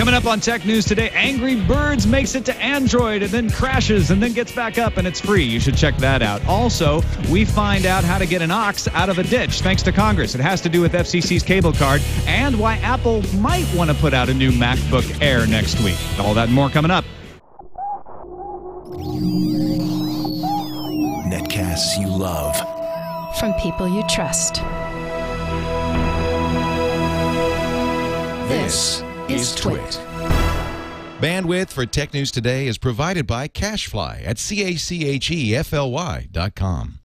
Coming up on Tech News today, Angry Birds makes it to Android and then crashes and then gets back up, and it's free. You should check that out. Also, we find out how to get an ox out of a ditch thanks to Congress. It has to do with FCC's CableCARD and why Apple might want to put out a new MacBook Air next week. All that and more coming up. Netcasts you love. From people you trust. This is TWiT. Bandwidth for Tech News Today is provided by Cachefly at CACHEFLY.com.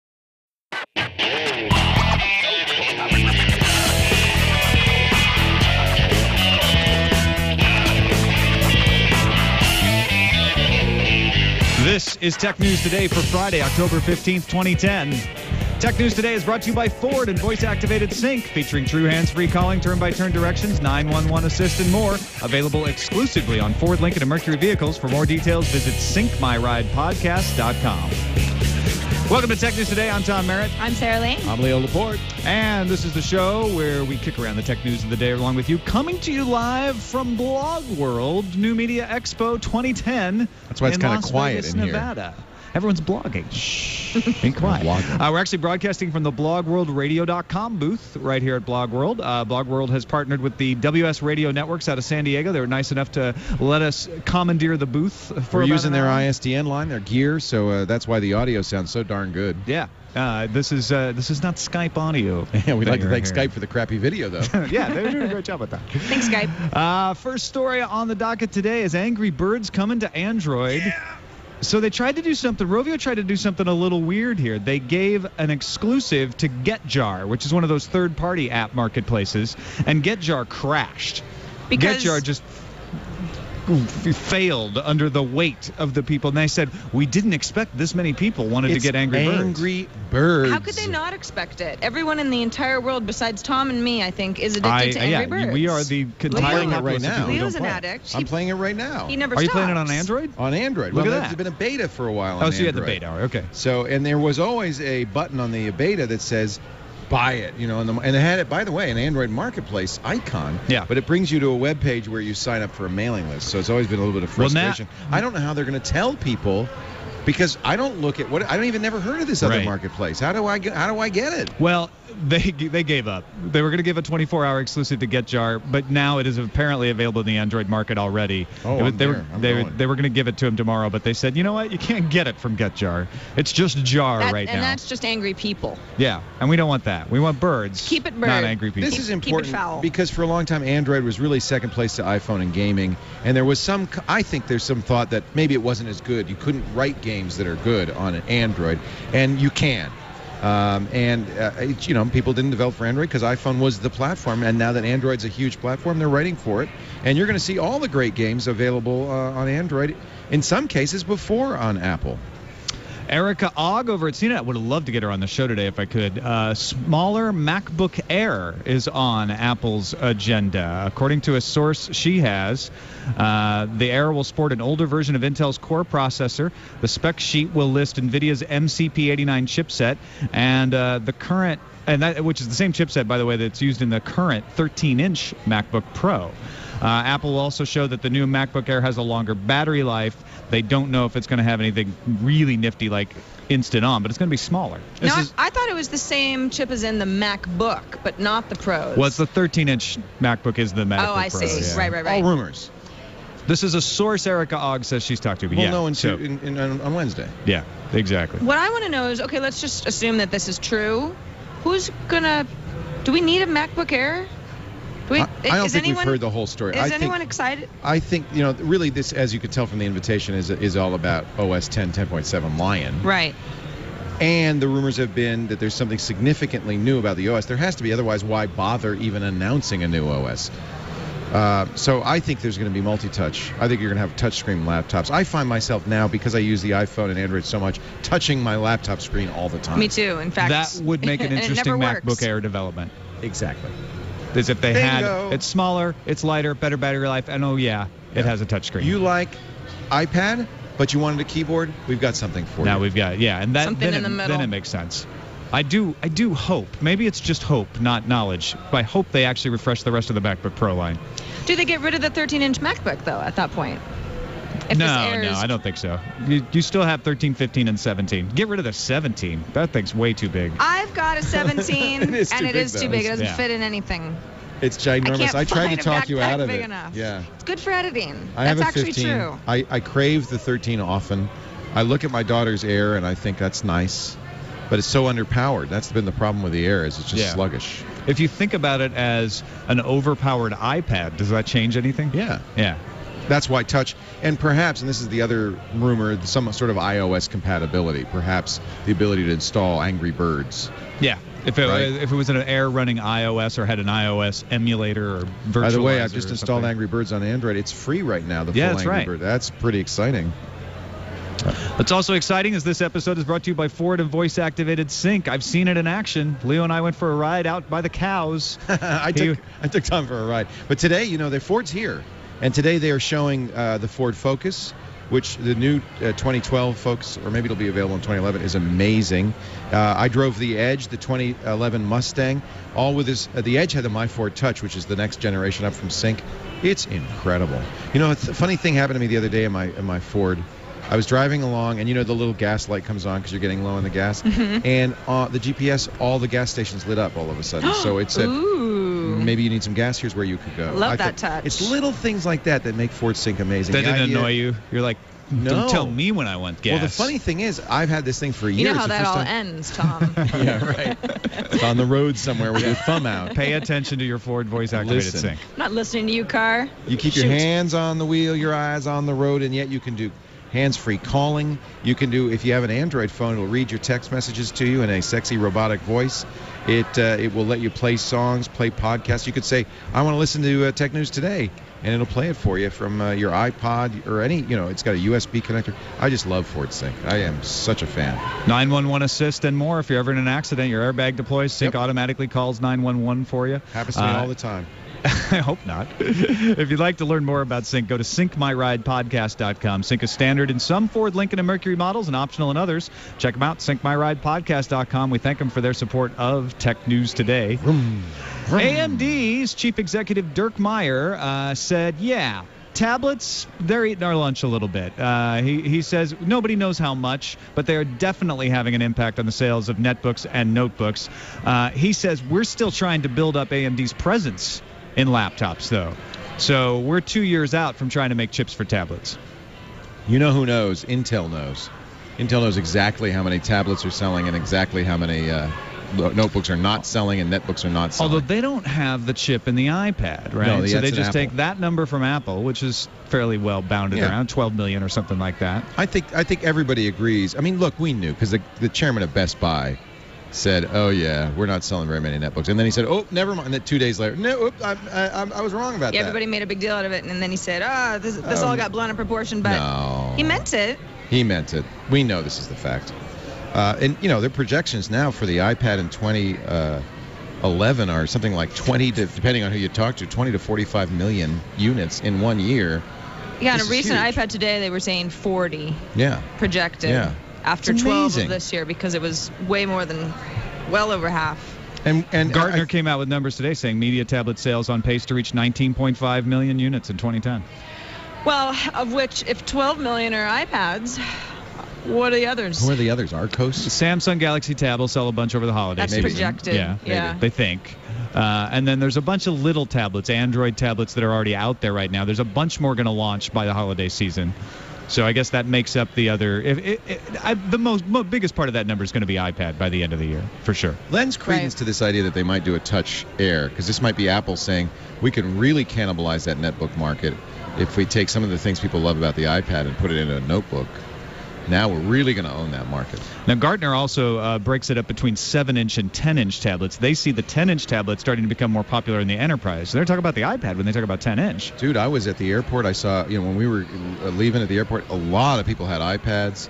This is Tech News Today for Friday, October 15th, 2010. Tech News Today is brought to you by Ford and voice-activated sync, featuring true hands-free calling, turn-by-turn directions, 911 assist, and more. Available exclusively on Ford, Lincoln, and Mercury vehicles. For more details, visit syncmyridepodcast.com. Welcome to Tech News Today. I'm Tom Merritt. I'm Sarah Lane. I'm Leo Laporte. And this is the show where we kick around the tech news of the day along with you. Coming to you live from BlogWorld, New Media Expo 2010. That's why it's kind of quiet in Nevada. Everyone's blogging. Shh. Be quiet. We're actually broadcasting from the BlogWorldRadio.com booth right here at BlogWorld. BlogWorld has partnered with the WS Radio Networks out of San Diego. They were nice enough to let us commandeer the booth for We're using their ISDN line, their gear, so that's why the audio sounds so darn good. Yeah. This is not Skype audio. Yeah, we'd like to thank Skype for the crappy video, though. Yeah, they're doing a great job with that. Thanks, Skype. First story on the docket today is Angry Birds coming to Android. Yeah. So they tried to do something. Rovio tried to do something a little weird here. They gave an exclusive to GetJar, which is one of those third-party app marketplaces, and GetJar crashed. Because GetJar just failed under the weight of the people. And they said, we didn't expect this many people wanted to get Angry Birds. Angry Birds. How could they not expect it? Everyone in the entire world, besides Tom and me, I think, is addicted to Angry Birds. We are the entire population right now. Leo's an addict. I'm playing it right now. He never stops. Are you stops. playing it on Android? On Android. Look well, at that. There's been a beta for a while on Android. So you had the beta. Okay. So, and there was always a button on the beta that says, buy it, you know, and it had it, by the way, an Android marketplace icon. Yeah. But it brings you to a web page where you sign up for a mailing list. So it's always been a little bit of frustration. I don't know how they're going to tell people, because I don't look at I don't even never heard of this other marketplace. How do I get it? Well, they gave up. They were going to give a 24-hour exclusive to GetJar, but now it is apparently available in the Android market already. Oh, they were going to give it to him tomorrow, but they said, you know what? You can't get it from GetJar. It's just jar right now. And that's just angry people. Yeah, and we don't want that. We want birds. Keep it bird. Not angry people. This is important keep it foul. Because for a long time Android was really second place to iPhone in gaming, and there was I think there's some thought that maybe it wasn't as good. You couldn't write games that are good on an Android, and you can. You know, people didn't develop for Android because iPhone was the platform, and now that Android's a huge platform, they're writing for it, and you're going to see all the great games available on Android, in some cases before on Apple. Erica Ogg over at CNET. Would have loved to get her on the show today if I could. Smaller MacBook Air is on Apple's agenda. According to a source she has, the Air will sport an older version of Intel's Core processor. The spec sheet will list NVIDIA's MCP89 chipset and the current, which is the same chipset, by the way, that's used in the current 13-inch MacBook Pro. Apple will also show that the new MacBook Air has a longer battery life. They don't know if it's going to have anything really nifty like Instant On, but it's going to be smaller. I thought it was the same chip as in the MacBook, but not the Pros. Well, it's the 13-inch MacBook is the MacBook Pro. Oh, I see. Yeah. Right. All rumors. This is a source Erica Ogg says she's talked to. But we'll know on Wednesday. Yeah, exactly. What I want to know is, okay, let's just assume that this is true. Who's going to... Do we need a MacBook Air? I don't think we've heard the whole story. Is anyone excited? I think, you know, really this, as you could tell from the invitation, is all about OS 10.7 Lion. Right. And the rumors have been that there's something significantly new about the OS. There has to be, otherwise why bother even announcing a new OS? So I think there's going to be multi-touch. I think you're going to have touchscreen laptops. I find myself now, because I use the iPhone and Android so much, touching my laptop screen all the time. Me too, in fact. That would make an interesting MacBook Air development. Exactly. Is if they it's smaller, it's lighter, better battery life, and it has a touchscreen. You like iPad, but you wanted a keyboard? We've got something for you. Now we've got, and something in the middle. Then it makes sense. I do hope. Maybe it's just hope, not knowledge. But I hope they actually refresh the rest of the MacBook Pro line. Do they get rid of the 13-inch MacBook, though, at that point? If No, I don't think so. You still have 13, 15, and 17. Get rid of the 17. That thing's way too big. I've got a 17, It is too and it big, is too though. big. It doesn't Yeah. fit in anything. It's ginormous. I tried to talk you out of big it. enough. Yeah. It's good for editing. I have That's a actually 15. true. I crave the 13 often. I look at my daughter's Air, and I think that's nice. But it's so underpowered. That's been the problem with the Air, is it's just sluggish. If you think about it as an overpowered iPad, does that change anything? Yeah. Yeah. That's why touch, and perhaps, and this is the other rumor, some sort of iOS compatibility. Perhaps the ability to install Angry Birds. Yeah. If it was an Air running iOS or had an iOS emulator or virtualizer. By the way, I've just or installed something. Angry Birds on Android. It's free right now, the full that's Angry right. Bird. That's pretty exciting. What's also exciting is this episode is brought to you by Ford and voice-activated sync. I've seen it in action. Leo and I went for a ride out by the cows. I took Tom for a ride. But today, the Ford's here. And today they are showing the Ford Focus, which the new 2012 Focus, or maybe it'll be available in 2011, is amazing. I drove the Edge, the 2011 Mustang, all with this. The Edge had the My Ford Touch, which is the next generation up from Sync. It's incredible. A funny thing happened to me the other day in my Ford. I was driving along, and the little gas light comes on because you're getting low on the gas. Mm-hmm. And the GPS, all the gas stations lit up all of a sudden. So it said, Ooh. maybe you need some gas. Here's where you could go. Love that touch. It's little things like that make Ford Sync amazing. That The didn't idea- annoy you? You're like, No. don't tell me when I want gas. Well, the funny thing is, I've had this thing for years. You know how The that first all time- ends, Tom. Yeah, right. It's on the road somewhere with your thumb out. Pay attention to your Ford voice-activated Listen. sync. I'm not listening to you, car. You keep your Shoot. hands on the wheel, your eyes on the road, and yet you can do hands-free calling. You can do, if you have an Android phone, it'll read your text messages to you in a sexy robotic voice. It will let you play songs, play podcasts. You could say, I want to listen to Tech News Today, and it'll play it for you from your iPod or any, it's got a USB connector. I just love Ford Sync. I am such a fan. 911 assist and more. If you're ever in an accident, your airbag deploys, sync Yep. automatically calls 911 for you. Happens to me all the time. I hope not. If you'd like to learn more about Sync, go to syncmyridepodcast.com. Sync is standard in some Ford, Lincoln, and Mercury models and optional in others. Check them out, syncmyridepodcast.com. We thank them for their support of Tech News Today. AMD's chief executive Dirk Meyer said, tablets, they're eating our lunch a little bit. He says nobody knows how much, but they're definitely having an impact on the sales of netbooks and notebooks. He says we're still trying to build up AMD's presence in laptops, though. So we're 2 years out from trying to make chips for tablets. You know who knows? Intel knows. Intel knows exactly how many tablets are selling and exactly how many notebooks are not selling and netbooks are not selling. Although they don't have the chip in the iPad, right? No, so they that's just an take Apple. that number from Apple, which is fairly well bounded around, 12 million or something like that. I think everybody agrees. I mean, look, we knew because the chairman of Best Buy said, "Oh yeah, we're not selling very many netbooks," and then he said, "Oh, never mind." And then 2 days later, no, I was wrong about that. Everybody made a big deal out of it, and then he said, this all got blown out of proportion, but No. he meant it. He meant it. We know this is the fact. And their projections now for the iPad in 2011 are something like 20 to, depending on who you talk to, 20 to 45 million units in 1 year. Yeah, on a This is recent huge. iPad today, they were saying 40 Yeah. projected after It's 12 amazing. of this year because it was way more than well over half. And Gartner came out with numbers today saying media tablet sales on pace to reach 19.5 million units in 2010. Well, of which, if 12 million are iPads, what are the others? who are the others? Arcos? Samsung Galaxy Tab will sell a bunch over the holidays. That's Maybe. projected. Yeah, Yeah. they think. And then there's a bunch of little tablets, Android tablets that are already out there right now. There's a bunch more going to launch by the holiday season. So I guess that makes up the other. The biggest part of that number is going to be iPad by the end of the year, for sure. Lends credence Right. to this idea that they might do a Touch Air, because this might be Apple saying we can really cannibalize that netbook market if we take some of the things people love about the iPad and put it into a notebook. Now we're really going to own that market. Now, Gartner also breaks it up between 7-inch and 10-inch tablets. They see the 10-inch tablet starting to become more popular in the enterprise. So they're talking about the iPad when they talk about 10-inch. Dude, I was at the airport. I saw, when we were leaving at the airport, a lot of people had iPads.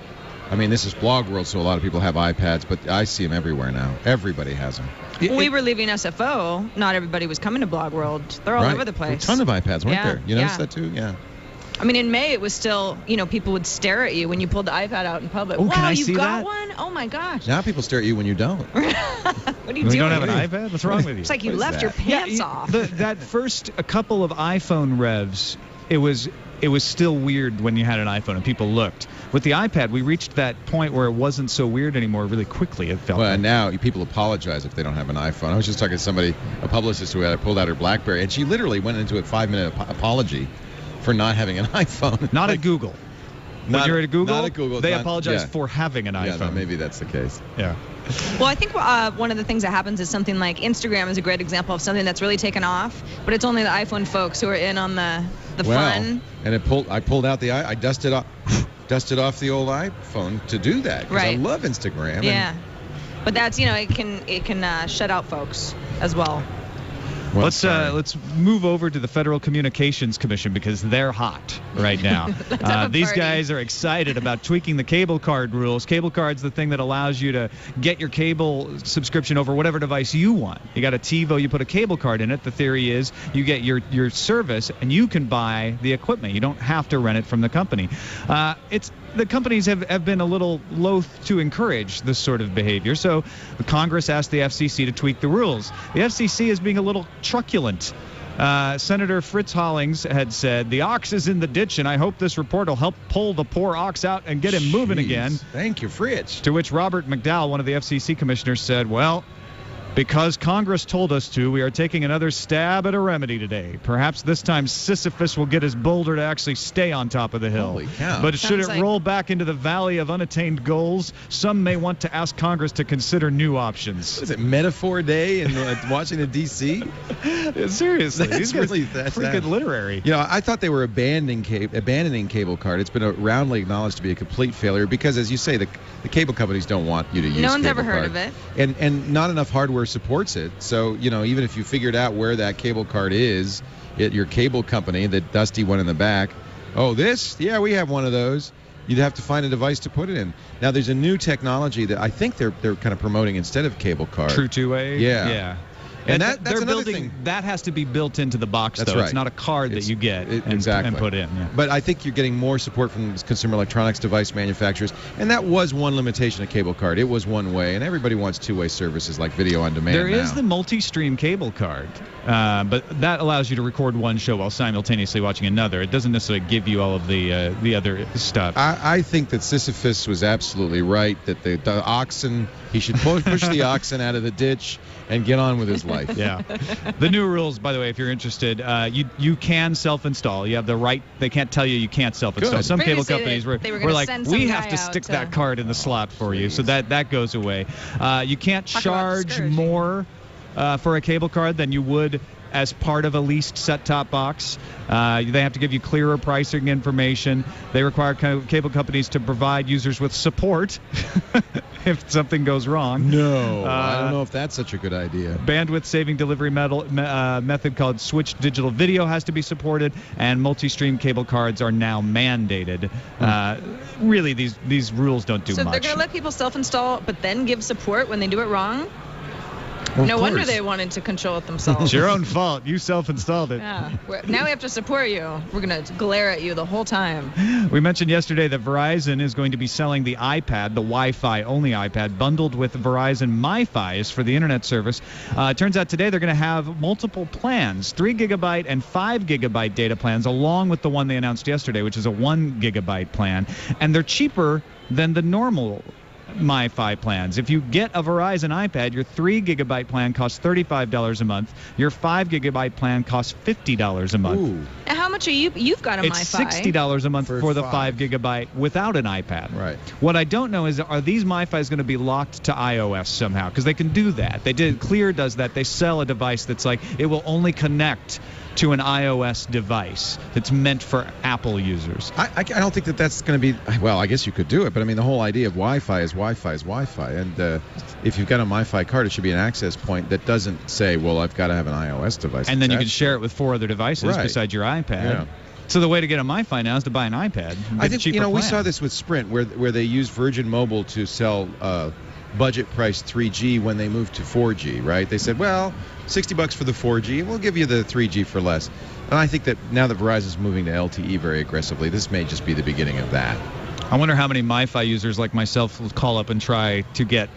I mean, this is BlogWorld, so a lot of people have iPads, but I see them everywhere now. Everybody has them. When we were leaving SFO, not everybody was coming to BlogWorld. They're all Right. over the place. A ton of iPads, weren't Yeah, there? You noticed yeah. that too? Yeah. I mean, in May, it was still, people would stare at you when you pulled the iPad out in public. Oh, wow, can I you see got that? one? Oh, my gosh. Now people stare at you when you don't. What are you You doing? don't have an iPad? What's wrong with you? It's like you What is left your that? pants off. That first a couple of iPhone revs, it was still weird when you had an iPhone and people looked. With the iPad, we reached that point where it wasn't so weird anymore really quickly, it felt Well, like. and now people apologize if they don't have an iPhone. I was just talking to somebody, a publicist who had pulled out her BlackBerry, and she literally went into a 5-minute apology for not having an iPhone. Not at Google. When you're at Google, not at Google, they not- apologize yeah. for having an Yeah, iPhone. no, maybe that's the case. Yeah. Well, I think one of the things that happens is something like Instagram is a great example of something that's really taken off, but it's only the iPhone folks who are in on the fun. And I pulled out I dusted off the old iPhone to do that because I Right. love Instagram. Yeah. But that's, it can shut out folks as well. Well, Let's move over to the Federal Communications Commission because they're hot right now. have a These party. guys are excited about tweaking the CableCARD rules. CableCARD's the thing that allows you to get your cable subscription over whatever device you want. You got a TiVo, you put a CableCARD in it. The theory is you get your service and you can buy the equipment. You don't have to rent it from the company. The companies have been a little loath to encourage this sort of behavior, so Congress asked the FCC to tweak the rules. The FCC is being a little truculent. Senator Fritz Hollings had said, "The ox is in the ditch, and I hope this report will help pull the poor ox out and get him moving again." Thank you, Fritz. To which Robert McDowell, one of the FCC commissioners, said, "Well, because Congress told us to, we are taking another stab at a remedy today. Perhaps this time Sisyphus will get his boulder to actually stay on top of the hill. Holy cow. But should it Sounds like- roll back into the valley of unattained goals, some may want to ask Congress to consider new options." What is it, Metaphor Day in Washington, D.C.? Seriously, That's these guys really- that's freaking that. literary. I thought they were abandoning CableCARD. It's been roundly acknowledged to be a complete failure because, as you say, the cable companies don't want you to use No one's ever CableCARD. heard of it. And not enough hardware supports it. So, even if you figured out where that CableCARD is at your cable company, the dusty one in the back, yeah, we have one of those. You'd have to find a device to put it in. Now, there's a new technology that I think they're kind of promoting instead of CableCARD. True two-way? Yeah. And that's they're another building, thing. that has to be built into the box, That's though. right. It's not a card that you get exactly. and put in. Yeah. But I think you're getting more support from consumer electronics device manufacturers, and that was one limitation of CableCARD. It was one way, and everybody wants two-way services like video on demand There is now. the multi-stream cable card, but that allows you to record one show while simultaneously watching another. It doesn't necessarily give you all of the other stuff. I think that Sisyphus was absolutely right, that the oxen, he should push the oxen out of the ditch and get on with his life. Yeah. The new rules, by the way, if you're interested, you can self-install. You have the right. They can't tell you can't self-install. Good. Some cable Previously, companies they were were gonna like, send some we guy have to out stick to- that card in the slot for you. So Jeez. that goes away. You can't Talk about charge discouraging. more for a cable card than you would as part of a leased set-top box. They have to give you clearer pricing information. They require cable companies to provide users with support if something goes wrong. No, I don't know if that's such a good idea. Bandwidth-saving delivery method called switched digital video has to be supported, and multi-stream cable cards are now mandated. Really, these rules don't do So much. they're going to let people self-install, but then give support when they do it wrong? Well, No of wonder course. they wanted to control it themselves. It's your own fault. You self-installed it. Yeah. Now we have to support you. We're going to glare at you the whole time. We mentioned yesterday that Verizon is going to be selling the iPad, the Wi-Fi only iPad, bundled with Verizon MiFi for the internet service. It turns out today they're going to have multiple plans, 3 gigabyte and 5 gigabyte data plans, along with the one they announced yesterday, which is a 1 gigabyte plan. And they're cheaper than the normal MiFi plans. If you get a Verizon iPad, your 3 gigabyte plan costs $35 a month. Your 5 gigabyte plan costs $50 a month. Ooh, Now, how much are you? You've got a It's MiFi. $60 a month For for the 5. 5 gigabyte without an iPad. Right. What I don't know is, are these MiFis going to be locked to iOS somehow? Because they can do that. They did. Clear does that. They sell a device that's like it will only connect to an iOS device that's meant for Apple users. I don't think that's going to be. Well, I guess you could do it, but I mean, the whole idea of Wi-Fi is Wi-Fi is Wi-Fi, and if you've got a MiFi card, it should be an access point that doesn't say, "Well, I've got to have an iOS device." And then you can attached share to it with 4 other devices Right. besides your iPad. Yeah. So the way to get a MiFi now is to buy an iPad. I think we saw this with Sprint, where they used Virgin Mobile to sell budget price 3G when they moved to 4G, right? They said, well, $60 for the 4G, we'll give you the 3G for less. And I think that now that Verizon's moving to LTE very aggressively, this may just be the beginning of that. I wonder how many MiFi users like myself will call up and try to get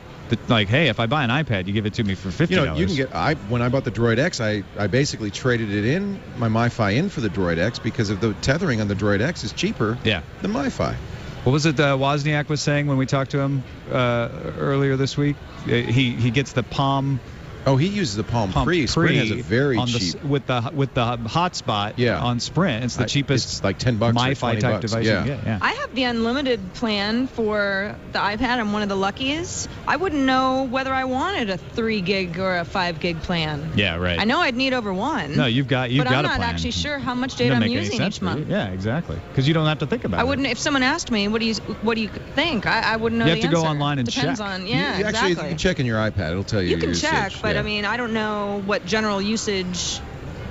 like, hey, if I buy an iPad, you give it to me for $50. You know, you can get. When I bought the Droid X, I basically traded it in, my MiFi in for the Droid X, because of the tethering on the Droid X is cheaper than MiFi. What was it Wozniak was saying when we talked to him earlier this week? He gets the Palm. Oh, he uses the Palm Pre. Sprint has a very cheap with the hotspot on Sprint. It's the cheapest. It's like $10 MiFi type device. Yeah. I have the unlimited plan for the iPad. I'm one of the luckies. I wouldn't know whether I wanted a 3 gig or a 5 gig plan. Yeah, right. I know I'd need over one. No, you've got a plan. But I'm not actually sure how much data I'm using each month. Yeah, exactly. Because you don't have to think about it. I wouldn't. If someone asked me, what do you think? I wouldn't know the answer. You have to go online and Depends check. on, Actually, exactly. you can check in your iPad. It'll tell you You can your check, usage. but I mean, I don't know what general usage.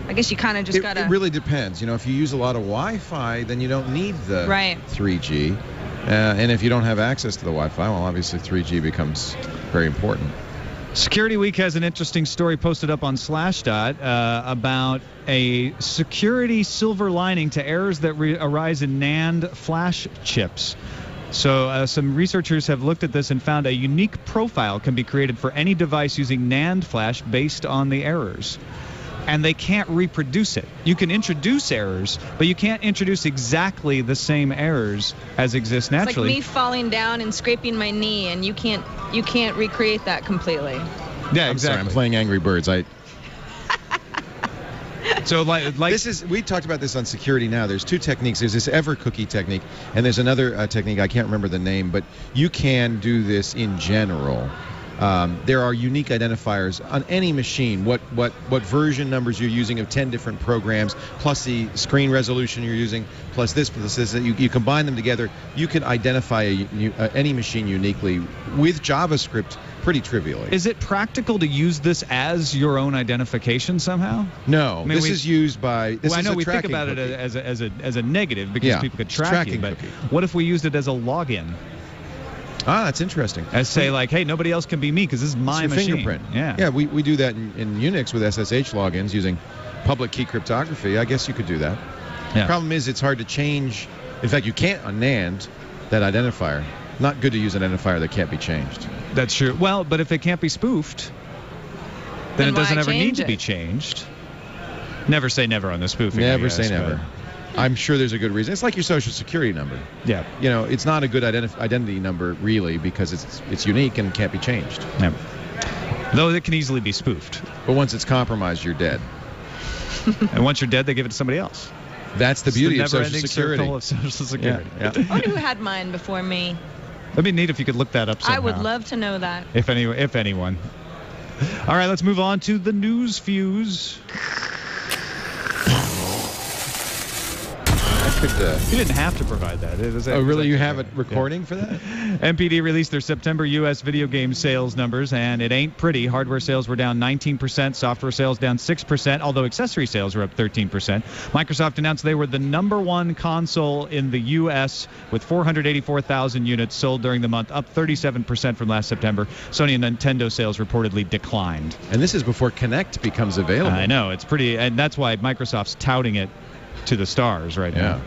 I guess you kind of just gotta. It really depends. You know, if you use a lot of Wi-Fi, then you don't need the 3G. And if you don't have access to the Wi-Fi, well, obviously 3G becomes very important. Security Week has an interesting story posted up on Slashdot about a security silver lining to errors that arise in NAND flash chips. So some researchers have looked at this and found a unique profile can be created for any device using NAND flash based on the errors. And they can't reproduce it. You can introduce errors, but you can't introduce exactly the same errors as exist naturally. It's like me falling down and scraping my knee, and you can't recreate that completely. Yeah, exactly. I'm sorry, I'm playing Angry Birds. So like we talked about this on Security Now. There's two techniques. There's this ever cookie technique, and there's another technique. I can't remember the name, but you can do this in general. There are unique identifiers on any machine. What version numbers you're using of 10 different programs, plus the screen resolution you're using, plus this. You combine them together. You can identify any machine uniquely with JavaScript pretty trivially. Is it practical to use this as your own identification somehow? No, I mean, this is used by. This I is know a we think about cookie. it as a negative because people could track you. But what if we used it as a login? Ah, that's interesting. As say like, hey, nobody else can be me because this is my machine. Fingerprint. Yeah, we do that in Unix with SSH logins using public key cryptography. I guess you could do that. Yeah. The problem is it's hard to change. In fact, you can't on NAND that identifier. Not good to use an identifier that can't be changed. That's true. Well, but if it can't be spoofed, then it doesn't ever need to be changed. Never say never on the spoofing. Never say never. I'm sure there's a good reason. It's like your social security number. Yeah. You know, it's not a good identity number really because it's unique and can't be changed. Yeah. Though it can easily be spoofed. But once it's compromised, you're dead. And once you're dead, they give it to somebody else. That's the beauty of Social Security. Circle of Social Security. Yeah. I wonder who had mine before me. That'd be neat if you could look that up somehow. I would love to know that. If anyone. All right, let's move on to the news fuse. You didn't have to provide that. Really? You have it recording for that? MPD released their September U.S. video game sales numbers, and it ain't pretty. Hardware sales were down 19%, software sales down 6%, although accessory sales were up 13%. Microsoft announced they were the #1 console in the U.S. with 484,000 units sold during the month, up 37% from last September. Sony and Nintendo sales reportedly declined. And this is before Kinect becomes available. I know. It's pretty, and that's why Microsoft's touting it to the stars right now.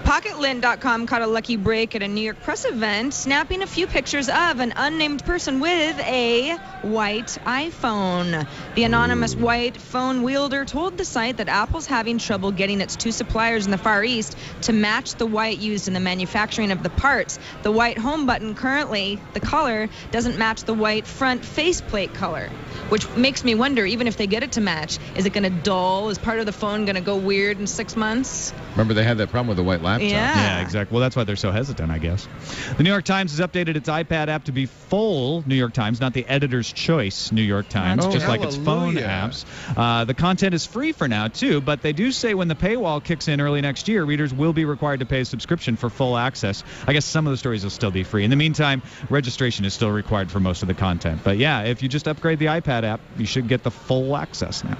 PocketLint.com caught a lucky break at a New York press event, snapping a few pictures of an unnamed person with a white iPhone. The anonymous white phone wielder told the site that Apple's having trouble getting its two suppliers in the Far East to match the white used in the manufacturing of the parts. The white home button currently, the color, doesn't match the white front faceplate color, which makes me wonder, even if they get it to match, is it going to dull? Is part of the phone going to go weird in 6 months? Remember they had that problem with the white laptop? Yeah, exactly. Well, that's why they're so hesitant, I guess. The New York Times has updated its iPad app to be full New York Times, not the editor's choice New York Times, just like its phone apps. The content is free for now, too, but they do say when the paywall kicks in early next year, readers will be required to pay a subscription for full access. I guess some of the stories will still be free. In the meantime, registration is still required for most of the content. But yeah, if you just upgrade the iPad app, you should get the full access now.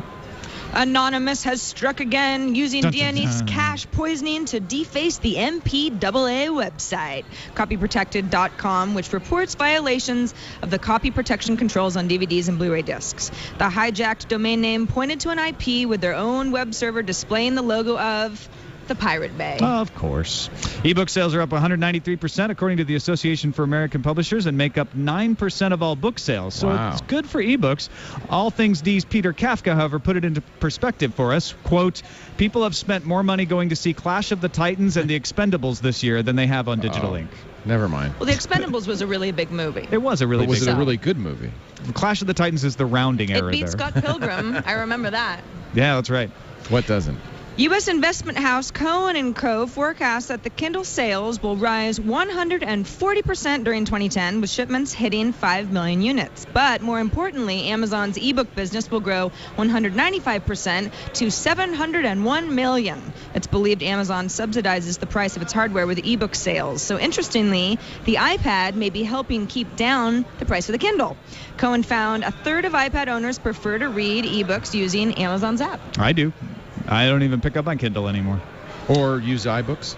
Anonymous has struck again, using Dun, dun, DNS dun. cache poisoning to deface the MPAA website. Copyprotected.com, which reports violations of the copy protection controls on DVDs and Blu-ray discs. The hijacked domain name pointed to an IP with their own web server displaying the logo of the Pirate Bay. Of course. Ebook sales are up 193% according to the Association for American Publishers and make up 9% of all book sales. So Wow. It's good for ebooks. All Things D's Peter Kafka, however, put it into perspective for us. Quote, people have spent more money going to see Clash of the Titans and The Expendables this year than they have on digital ink. Never mind. Well, The Expendables was a really big movie. It was a really But was big it a really good movie? Clash of the Titans is the rounding It error beat there. Scott Pilgrim. I remember that. Yeah, that's right. What doesn't? U.S. investment house Cohen & Co. forecasts that the Kindle sales will rise 140% during 2010, with shipments hitting 5 million units. But more importantly, Amazon's ebook business will grow 195% to 701 million. It's believed Amazon subsidizes the price of its hardware with ebook sales. So interestingly, the iPad may be helping keep down the price of the Kindle. Cohen found a third of iPad owners prefer to read ebooks using Amazon's app. I do. I don't even pick up my Kindle anymore. Or use iBooks?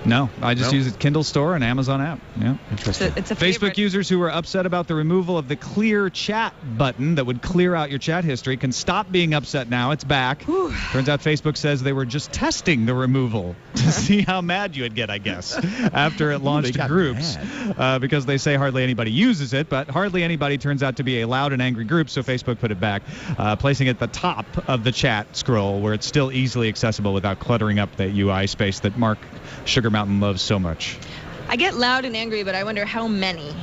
No, I just No? use a Kindle Store and Amazon app. Yeah. Interesting. It's a Facebook favorite. users who were upset about the removal of the clear chat button that would clear out your chat history can stop being upset now. It's back. Whew. Turns out Facebook says they were just testing the removal to see how mad you'd get, I guess, after it launched got groups. Because they say hardly anybody uses it, but hardly anybody turns out to be a loud and angry group, so Facebook put it back, placing it at the top of the chat scroll where it's still easily accessible without cluttering up the UI space that Mark Sugar Mountain loves so much. I get loud and angry, but I wonder how many.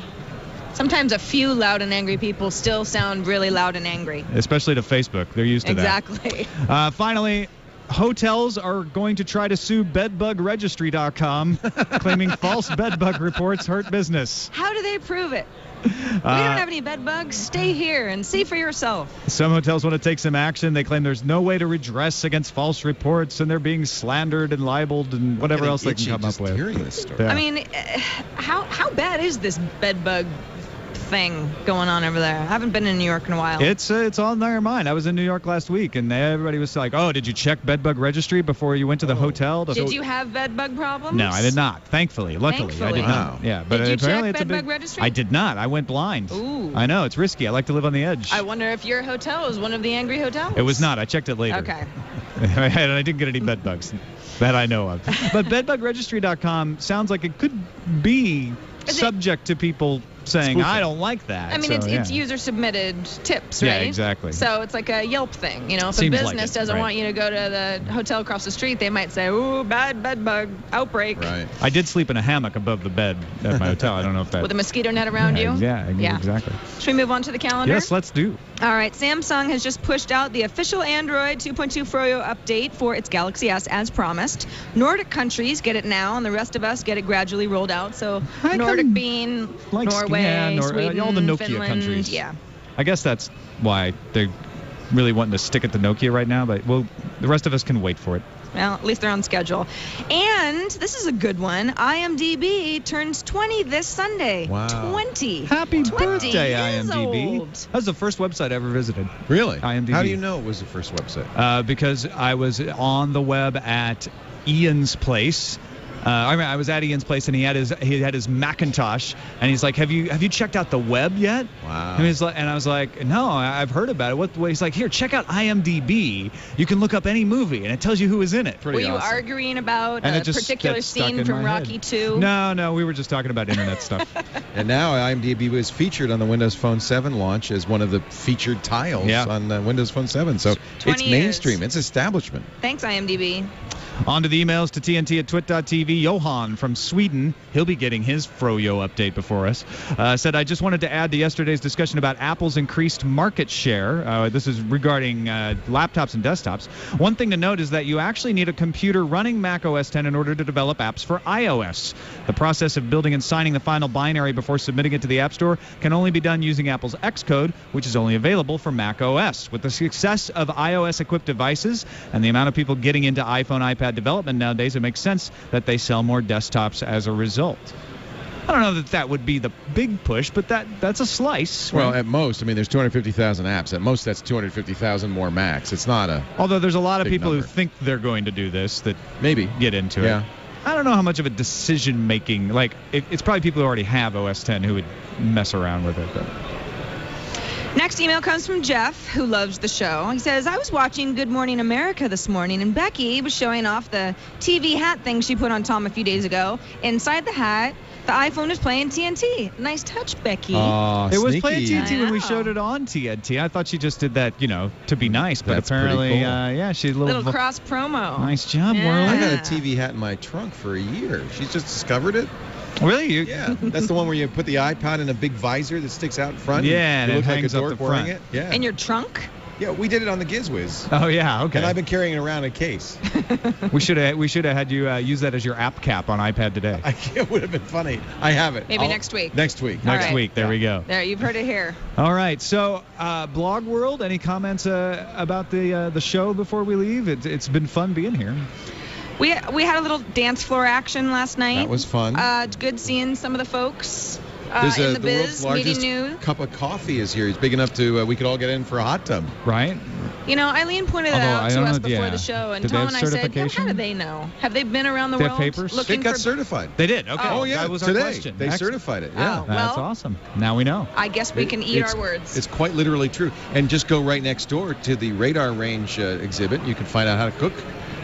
Sometimes a few loud and angry people still sound really loud and angry. Especially to Facebook. They're used to that. Exactly. Finally, hotels are going to try to sue bedbugregistry.com, claiming false bedbug reports hurt business. How do they prove it? We don't have any bed bugs. Stay here and see for yourself. Some hotels want to take some action. They claim there's no way to redress against false reports, and they're being slandered and libeled and whatever else they can come up with. Hearing this story. Yeah. I mean, how bad is this bed bug thing going on over there? I haven't been in New York in a while. It's on their mind. I was in New York last week, and everybody was like, "Oh, did you check bedbug registry before you went to the hotel?" Did you have bed bug problems? No, I did not. Thankfully, luckily, I did not. Wow. Yeah, but Did you apparently check it's a bedbug big. registry? I did not. I went blind. Ooh. I know it's risky. I like to live on the edge. I wonder if your hotel is one of the angry hotels. It was not. I checked it later. Okay. And I didn't get any bed bugs that I know of. But bedbugregistry.com sounds like it could be Is it- subject to people saying, Spoofing. I don't like that. I mean, So, it's yeah. user-submitted tips, Yeah, right? exactly. So it's like a Yelp thing. You know, if Seems a like business it, doesn't right. want you to go to the hotel across the street, they might say, ooh, bad bed bug outbreak. Right. I did sleep in a hammock above the bed at my hotel. I don't know if that... With a mosquito net around you? Yeah, exactly. Should we move on to the calendar? Yes, let's do. All right, Samsung has just pushed out the official Android 2.2 Froyo update for its Galaxy S as promised. Nordic countries get it now, and the rest of us get it gradually rolled out. So I Nordic can being like- Norway, yeah, Sweden, all the Nokia Finland. countries. Yeah. I guess that's why they're really wanting to stick it to Nokia right now, but the rest of us can wait for it. Well, at least they're on schedule. And this is a good one. IMDb turns 20 this Sunday. Wow. 20. Happy 20 birthday, years IMDb. old. That was the first website I ever visited. Really? IMDb. How do you know it was the first website? Because I was on the web at Ian's place. I was at Ian's place, and he had his Macintosh, and he's like, "Have you checked out the web yet?" Wow. And I was like, "No, I've heard about it." What? He's like, "Here, check out IMDb. You can look up any movie, and it tells you who was in it." Were you arguing about And a it just particular got stuck scene in from my Rocky head. 2? No, we were just talking about internet stuff. And now IMDb was featured on the Windows Phone 7 launch as one of the featured tiles on the Windows Phone 7. So 20 it's mainstream. It's establishment. Thanks, IMDb. On to the emails to TNT at twit.tv. Johan from Sweden, he'll be getting his Froyo update before us, said, I just wanted to add to yesterday's discussion about Apple's increased market share. This is regarding laptops and desktops. One thing to note is that you actually need a computer running Mac OS X in order to develop apps for iOS. The process of building and signing the final binary before submitting it to the App Store can only be done using Apple's Xcode, which is only available for Mac OS. With the success of iOS-equipped devices and the amount of people getting into iPhone, iPad development nowadays, it makes sense that they sell more desktops as a result. I don't know that would be the big push, but that's a slice. Well, right? at most, I mean, there's 250,000 apps. At most, that's 250,000 more Macs. It's not a Although there's a lot of big people number. who think they're going to do this that maybe get into Yeah. it. I don't know how much of a decision-making, like, it's probably people who already have OS X who would mess around with it. But. Next email comes from Jeff, who loves the show. He says, I was watching Good Morning America this morning, and Becky was showing off the TV hat thing she put on Tom a few days ago. Inside the hat, the iPhone is playing TNT. Nice touch, Becky. Oh, It was sneaky. playing TNT when we I know. showed it on TNT. I thought she just did that, to be nice, but That's apparently, pretty cool. yeah, she's a Little cross promo. Nice job, Yeah. World. I got a TV hat in my trunk for a year. She's just discovered it. Really? Yeah, that's the one where you put the iPod in a big visor that sticks out in front. Yeah, and you it look like a hangs up dork the wearing front. it. Yeah. In your trunk? Yeah, we did it on the GizWiz. Oh yeah, okay. And I've been carrying it around in a case. we should have had you use that as your app cap on iPad today. It would have been funny. I have it. Maybe next week. Next week. Next right. week, there we go. There, you've heard it here. All right, so BlogWorld, any comments about the show before we leave? It's been fun being here. We had a little dance floor action last night. That was fun. It's good seeing some of the folks There's in the the world's biz, meeting largest new. cup of coffee is here. It's big enough to we could all get in for a hot tub. Right? Eileen pointed it Although, out I to don't us know, before yeah. the show, and Did they Tom have and I said, certification? how do they know? Have they been around the They have world papers? It looking got for... certified. They did. Okay. Oh, yeah, That was today. our question. They Excellent. certified it. Yeah. Oh. That's Well- awesome. Now we know. I guess we can eat our words. It's quite literally true. And just go right next door to the radar range exhibit. You can find out how to cook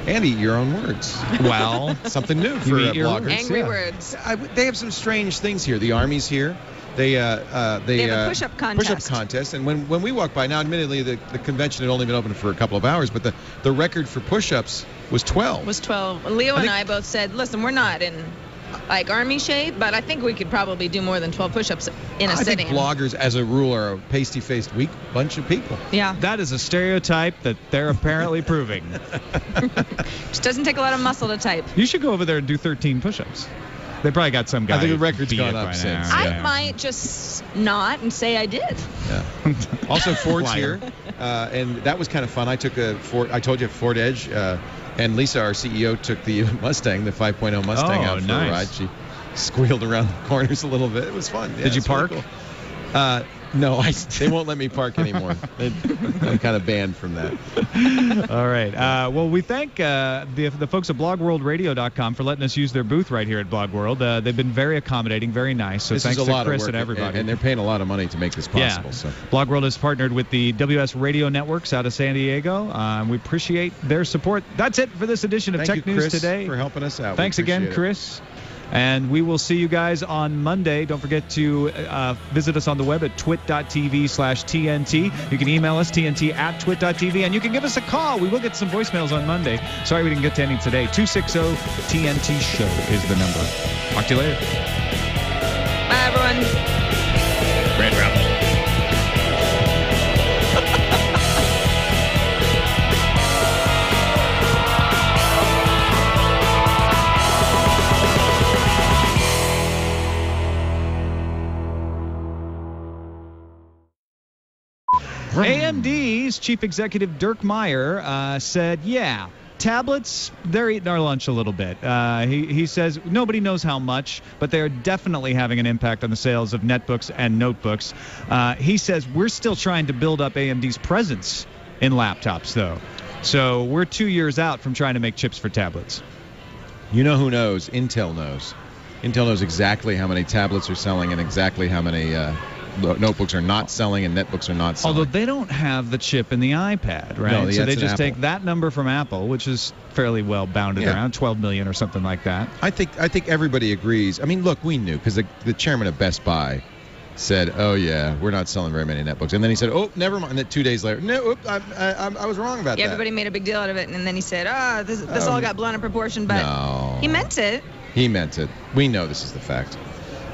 and eat your own words. Well, Something new for eat your bloggers. words. Angry yeah. words. They have some strange things here. The Army's here. They have a push-up contest. Push-up contest. And when we walked by, now admittedly the convention had only been open for a couple of hours, but the record for push-ups was 12. Was 12. Leo and I both said, listen, we're not in army shape, but I think we could probably do more than 12 push-ups in a I sitting. think bloggers, as a rule, are a pasty-faced, weak bunch of people. Yeah. That is a stereotype that they're apparently proving. Just doesn't take a lot of muscle to type. You should go over there and do 13 push-ups. They probably got some guy. I think the who record's beat gone it up by since. now. I Yeah. might just not and say I did. Yeah. Also, Ford's Liar. here, and that was kind of fun. I took a Ford. I told you Ford Edge, and Lisa, our CEO, took the Mustang, the 5.0 Mustang, Oh, out for nice. a ride. She squealed around the corners a little bit. It was fun. Yeah, Did you it's really park? cool. No, they won't let me park anymore. I'm kind of banned from that. All right. Well, we thank the folks at BlogWorldRadio.com for letting us use their booth right here at BlogWorld. They've been very accommodating, very nice. So This thanks is a to lot Chris of work, and everybody. and they're paying a lot of money to make this possible. Yeah. So. BlogWorld has partnered with the WS Radio Networks out of San Diego. We appreciate their support. That's it for this edition of Thank Tech you, News Chris, Today. for helping us out. We Thanks again, appreciate it. Chris. And we will see you guys on Monday. Don't forget to visit us on the web at twit.tv/TNT. You can email us, TNT@twit.tv, and you can give us a call. We will get some voicemails on Monday. Sorry we didn't get to any today. 260-TNT-SHOW is the number. Talk to you later. Bye, everyone. Red Drop. AMD's chief executive Dirk Meyer said, yeah, tablets, they're eating our lunch a little bit. He says nobody knows how much, but they're definitely having an impact on the sales of netbooks and notebooks. He says we're still trying to build up AMD's presence in laptops, though. So we're 2 years out from trying to make chips for tablets. You know who knows? Intel knows. Intel knows exactly how many tablets are selling and exactly how many notebooks are not selling and netbooks are not selling. Although they don't have the chip in the iPad, right? No, so they that's just an take Apple. that number from Apple, which is fairly well bounded Yeah. around, 12 million or something like that. I think everybody agrees. I mean, look, we knew because the chairman of Best Buy said, "Oh yeah, we're not selling very many netbooks," and then he said, "Oh, never mind." And then 2 days later, no, I was wrong about Yeah, that. everybody made a big deal out of it, and then he said, this all got blown out of proportion, but No. he meant it. He meant it. We know this is the fact.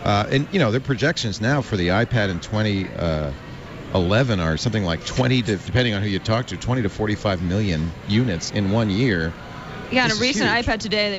And their projections now for the iPad in 2011 are something like 20 to, depending on who you talk to, 20 to 45 million units in 1 year. Yeah, on This a is recent huge. iPad today,